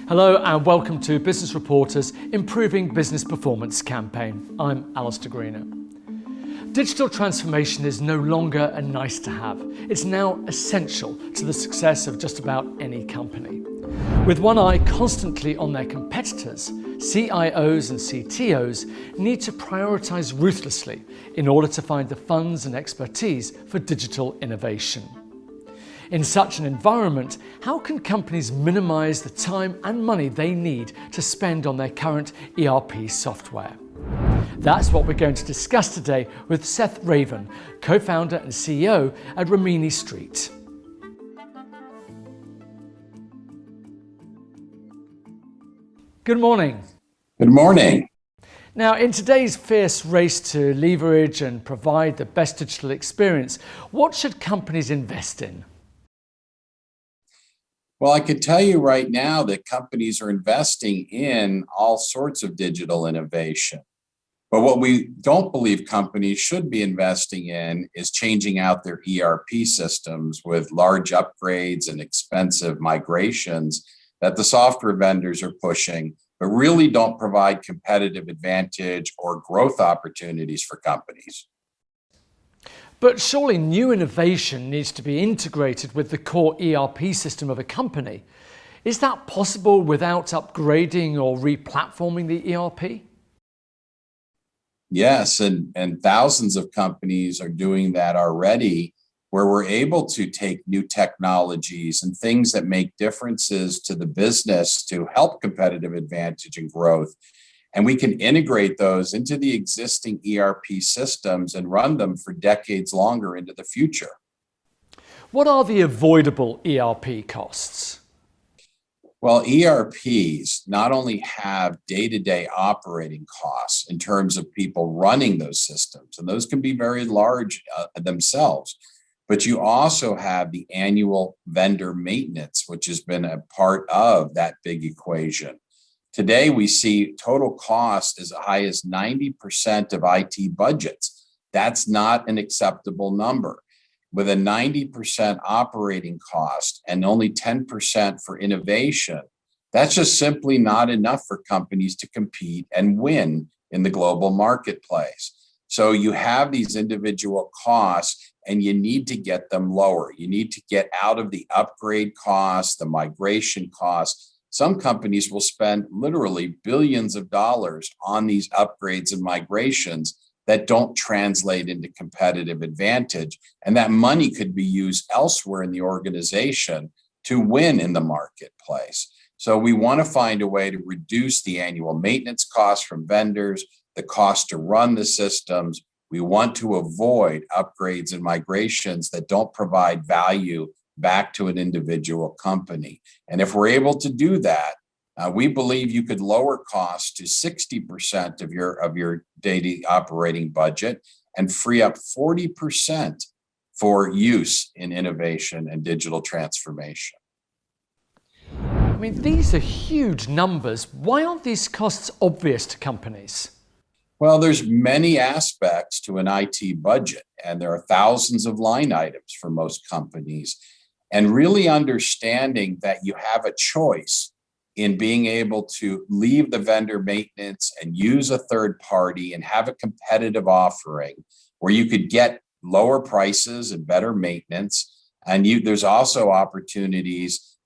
Hello and welcome to Business Reporter's Improving Business Performance campaign. I'm Alistair Greener. Digital transformation is no longer a nice to have. It's now essential to the success of just about any company. With one eye constantly on their competitors, CIOs and CTOs need to prioritise ruthlessly in order to find the funds and expertise for digital innovation. In such an environment, how can companies minimise the time and money they need to spend on their current ERP software? That's what we're going to discuss today with Seth Raven, co-founder and CEO at Rimini Street. Good morning. Good morning. Now, in today's fierce race to leverage and provide the best digital experience, what should companies invest in? Well, I can tell you right now that companies are investing in all sorts of digital innovation. But what we don't believe companies should be investing in is changing out their ERP systems with large upgrades and expensive migrations that the software vendors are pushing, but really don't provide competitive advantage or growth opportunities for companies. But surely new innovation needs to be integrated with the core ERP system of a company. Is that possible without upgrading or re-platforming the ERP? Yes, and thousands of companies are doing that already, where we're able to take new technologies and things that make differences to the business to help competitive advantage and growth. And we can integrate those into the existing ERP systems and run them for decades longer into the future. What are the avoidable ERP costs? Well, ERPs not only have day-to-day operating costs in terms of people running those systems, and those can be very large themselves, but you also have the annual vendor maintenance, which has been a part of that big equation. Today, we see total cost as high as 90% of IT budgets. That's not an acceptable number. With a 90% operating cost and only 10% for innovation, that's just simply not enough for companies to compete and win in the global marketplace. So you have these individual costs and you need to get them lower. You need to get out of the upgrade costs, the migration costs. Some companies will spend literally billions of dollars on these upgrades and migrations that don't translate into competitive advantage. And that money could be used elsewhere in the organization to win in the marketplace. So we want to find a way to reduce the annual maintenance costs from vendors, the cost to run the systems. We want to avoid upgrades and migrations that don't provide value back to an individual company. And if we're able to do that, we believe you could lower costs to 60% of your daily operating budget and free up 40% for use in innovation and digital transformation. I mean, these are huge numbers. Why aren't these costs obvious to companies? Well, there's many aspects to an IT budget, and there are thousands of line items for most companies. And really understanding that you have a choice in being able to leave the vendor maintenance and use a third party and have a competitive offering where you could get lower prices and better maintenance. And there's also opportunities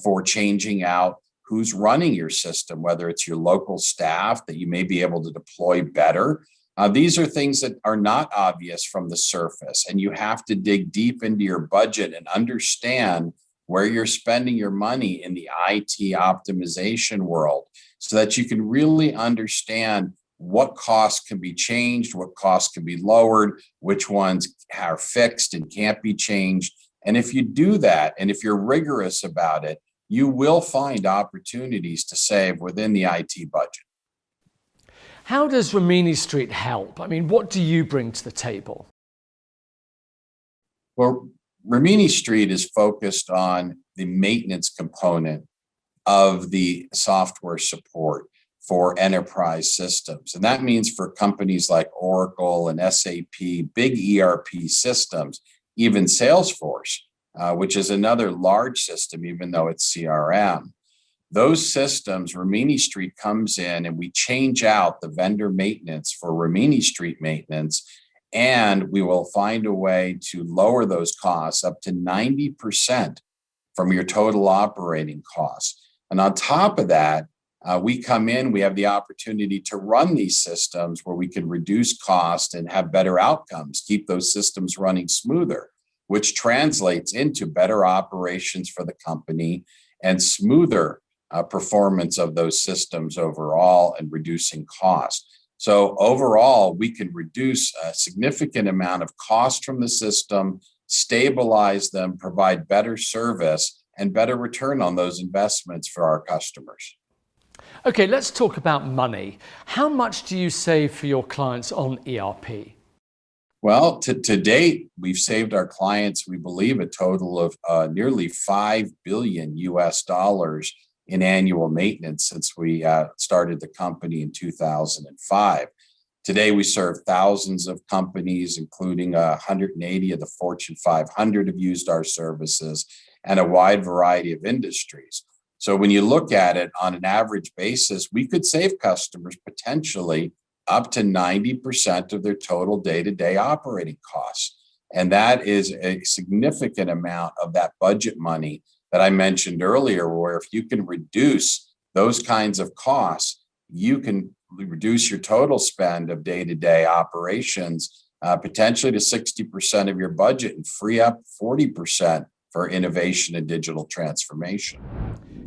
for changing out who's running your system, whether it's your local staff that you may be able to deploy better. These are things that are not obvious from the surface, and you have to dig deep into your budget and understand where you're spending your money in the IT optimization world so that you can really understand what costs can be changed, what costs can be lowered, which ones are fixed and can't be changed. And if you do that, and if you're rigorous about it, you will find opportunities to save within the IT budget. How does Rimini Street help? I mean, what do you bring to the table? Well, Rimini Street is focused on the maintenance component of the software support for enterprise systems. And that means for companies like Oracle and SAP, big ERP systems, even Salesforce, which is another large system, even though it's CRM. Those systems, Rimini Street comes in and we change out the vendor maintenance for Rimini Street maintenance, and we will find a way to lower those costs up to 90% from your total operating costs. And on top of that, we come in, we have the opportunity to run these systems where we can reduce cost and have better outcomes, keep those systems running smoother, which translates into better operations for the company and smoother performance of those systems overall and reducing cost. So overall, we can reduce a significant amount of cost from the system, stabilize them, provide better service, and better return on those investments for our customers. Okay, let's talk about money. How much do you save for your clients on ERP? Well, to date, we've saved our clients, we believe, a total of nearly $5 billion US in annual maintenance since we started the company in 2005. Today, we serve thousands of companies, including 180 of the Fortune 500 have used our services, and a wide variety of industries. So when you look at it on an average basis, we could save customers potentially up to 90% of their total day-to-day operating costs. And that is a significant amount of that budget money that I mentioned earlier, where if you can reduce those kinds of costs, you can reduce your total spend of day-to-day operations potentially to 60% of your budget and free up 40% for innovation and digital transformation.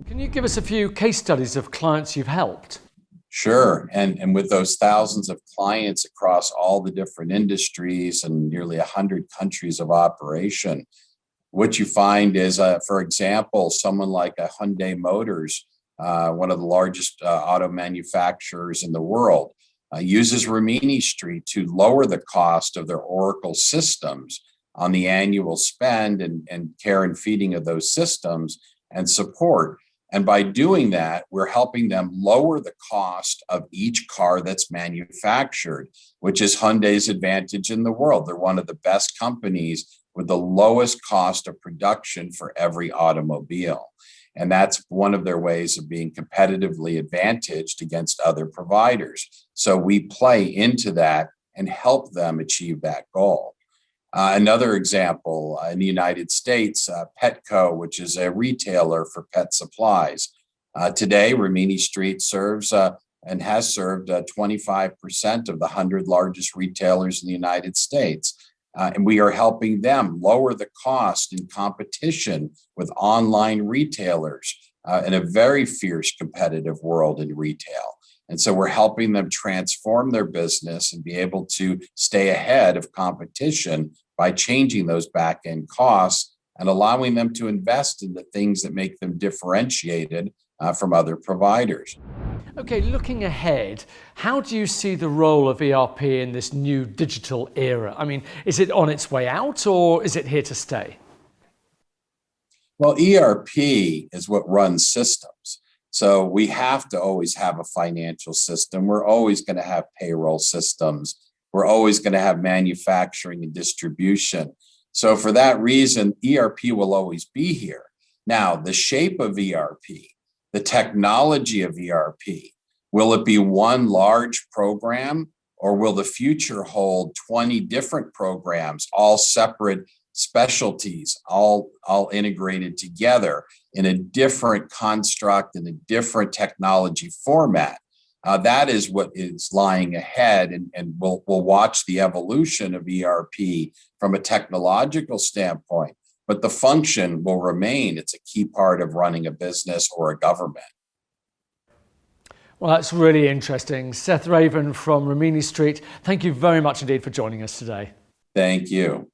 Can you give us a few case studies of clients you've helped? Sure. And with those thousands of clients across all the different industries and nearly 100 countries of operation, what you find is, for example, someone like a Hyundai Motors, one of the largest auto manufacturers in the world, uses Rimini Street to lower the cost of their Oracle systems on the annual spend and care and feeding of those systems and support. And by doing that, we're helping them lower the cost of each car that's manufactured, which is Hyundai's advantage in the world. They're one of the best companies with the lowest cost of production for every automobile. And that's one of their ways of being competitively advantaged against other providers. So we play into that and help them achieve that goal. Another example, in the United States, Petco, which is a retailer for pet supplies. Today, Rimini Street serves and has served 25% of the 100 largest retailers in the United States. And we are helping them lower the cost in competition with online retailers in a very fierce competitive world in retail. And so we're helping them transform their business and be able to stay ahead of competition by changing those back-end costs and allowing them to invest in the things that make them differentiated from other providers. Okay, looking ahead, how do you see the role of ERP in this new digital era? I mean, is it on its way out or is it here to stay? Well, ERP is what runs systems. So we have to always have a financial system. We're always going to have payroll systems. We're always going to have manufacturing and distribution. So for that reason, ERP will always be here. Now, the shape of ERP, the technology of ERP, will it be one large program, or will the future hold 20 different programs, all separate specialties, all integrated together in a different construct, in a different technology format? That is what is lying ahead, and we'll watch the evolution of ERP from a technological standpoint, but the function will remain. It's a key part of running a business or a government. Well, that's really interesting. Seth Raven from Rimini Street, thank you very much indeed for joining us today. Thank you.